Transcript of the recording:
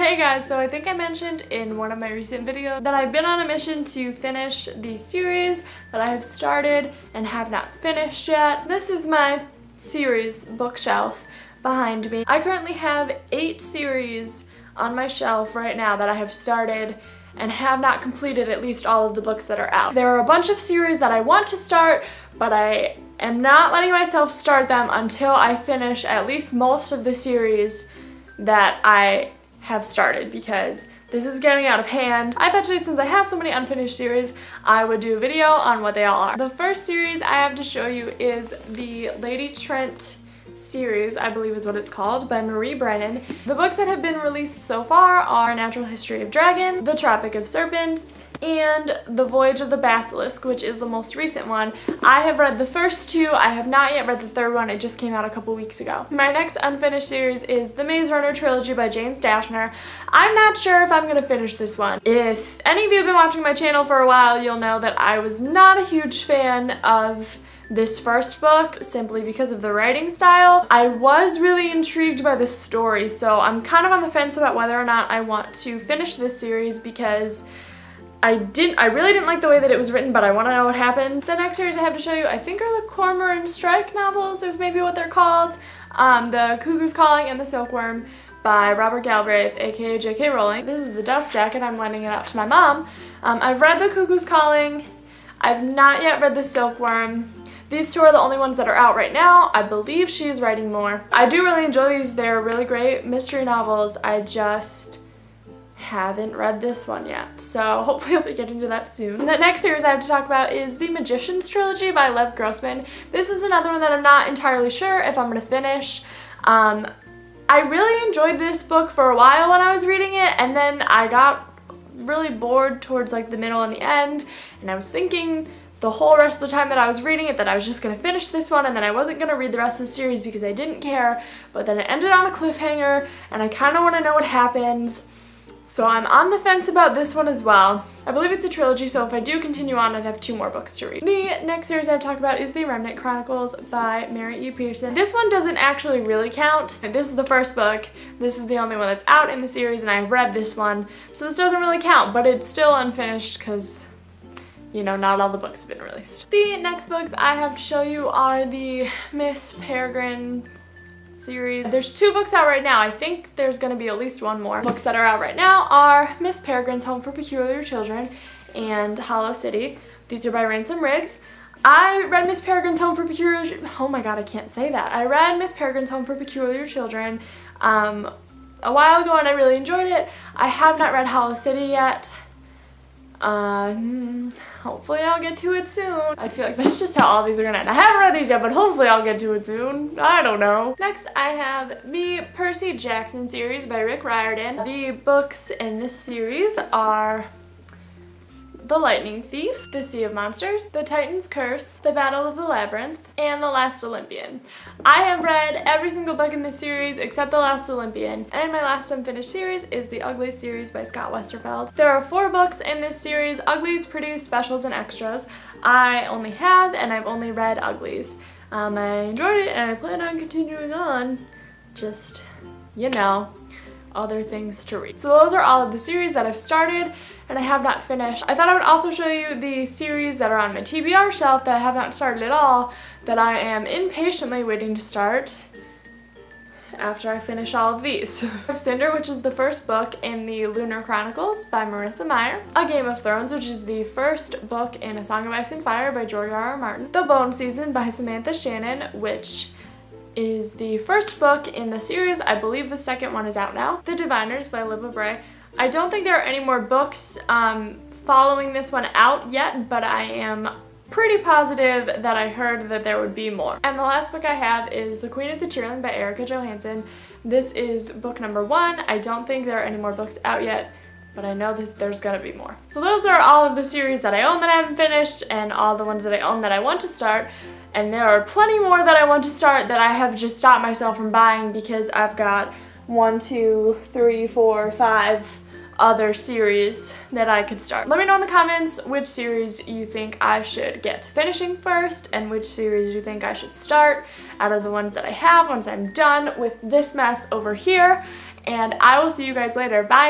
Hey guys, so I think I mentioned in one of my recent videos that I've been on a mission to finish the series that I have started and have not finished yet. This is my series bookshelf behind me. I currently have 8 series on my shelf right now that I have started and have not completed at least all of the books that are out. There are a bunch of series that I want to start, but I am not letting myself start them until I finish at least most of the series that I have started, because this is getting out of hand. I thought since I have so many unfinished series, I would do a video on what they all are. The first series I have to show you is the Lady Trent series, I believe is what it's called, by Marie Brennan. The books that have been released so far are Natural History of Dragon, The Tropic of Serpents, and The Voyage of the Basilisk, which is the most recent one. I have read the first 2. I have not yet read the third one. It just came out a couple weeks ago. My next unfinished series is The Maze Runner Trilogy by James Dashner. I'm not sure if I'm gonna finish this one. If any of you have been watching my channel for a while, you'll know that I was not a huge fan of this first book simply because of the writing style. I was really intrigued by the story, so I'm kind of on the fence about whether or not I want to finish this series, because I really didn't like the way that it was written, but I want to know what happened. The next series I have to show you, I think, are the Cormoran Strike novels, is maybe what they're called. The Cuckoo's Calling and the Silkworm by Robert Galbraith, aka J.K. Rowling. This is the dust jacket. I'm lending it out to my mom. I've read the Cuckoo's Calling. I've not yet read the Silkworm. These 2 are the only ones that are out right now. I believe she's writing more. I do really enjoy these. They're really great mystery novels. I just haven't read this one yet, so hopefully I'll be getting to that soon. The next series I have to talk about is The Magician's Trilogy by Lev Grossman. This is another one that I'm not entirely sure if I'm going to finish. I really enjoyed this book for a while when I was reading it, and then I got really bored towards like the middle and the end, and I was thinking the whole rest of the time that I was reading it that I was just going to finish this one and then I wasn't going to read the rest of the series because I didn't care, but then it ended on a cliffhanger and I kind of want to know what happens. So I'm on the fence about this one as well. I believe it's a trilogy, so if I do continue on, I'd have 2 more books to read. The next series I have to talk about is The Remnant Chronicles by Mary E. Pearson. This one doesn't actually really count. This is the first book. This is the only one that's out in the series, and I've read this one, so this doesn't really count, but it's still unfinished because, you know, not all the books have been released. The next books I have to show you are the Miss Peregrine series. There's 2 books out right now. I think there's going to be at least 1 more. Books that are out right now are Miss Peregrine's Home for Peculiar Children and Hollow City. These are by Ransom Riggs. I read Miss Peregrine's Home for Peculiar... Oh my god, I can't say that. I read Miss Peregrine's Home for Peculiar Children a while ago and I really enjoyed it. I have not read Hollow City yet. Hopefully I'll get to it soon. I feel like that's just how all these are gonna end. I haven't read these yet, but hopefully I'll get to it soon. I don't know. Next, I have the Percy Jackson series by Rick Riordan. The books in this series are The Lightning Thief, The Sea of Monsters, The Titan's Curse, The Battle of the Labyrinth, and The Last Olympian. I have read every single book in this series except The Last Olympian, and my last unfinished series is the Uglies series by Scott Westerfeld. There are 4 books in this series: Uglies, Pretties, Specials, and Extras. I only have, and I've only read Uglies. I enjoyed it, and I plan on continuing on. Just, you know, other things to read. So those are all of the series that I've started and I have not finished. I thought I would also show you the series that are on my TBR shelf that I have not started at all, that I am impatiently waiting to start after I finish all of these. Cinder, which is the first book in the Lunar Chronicles by Marissa Meyer. A Game of Thrones, which is the first book in A Song of Ice and Fire by George R.R. Martin. The Bone Season by Samantha Shannon, which is the first book in the series. I believe the second one is out now. The Diviners by Libba Bray. I don't think there are any more books following this one out yet, but I am pretty positive that I heard that there would be more. And the last book I have is The Queen of the Tearling by Erica Johansson. This is book number 1. I don't think there are any more books out yet, but I know that there's gonna be more. So those are all of the series that I own that I haven't finished, and all the ones that I own that I want to start. And there are plenty more that I want to start that I have just stopped myself from buying because I've got 1, 2, 3, 4, 5 other series that I could start. Let me know in the comments which series you think I should get to finishing first and which series you think I should start out of the ones that I have once I'm done with this mess over here. and I will see you guys later. Bye!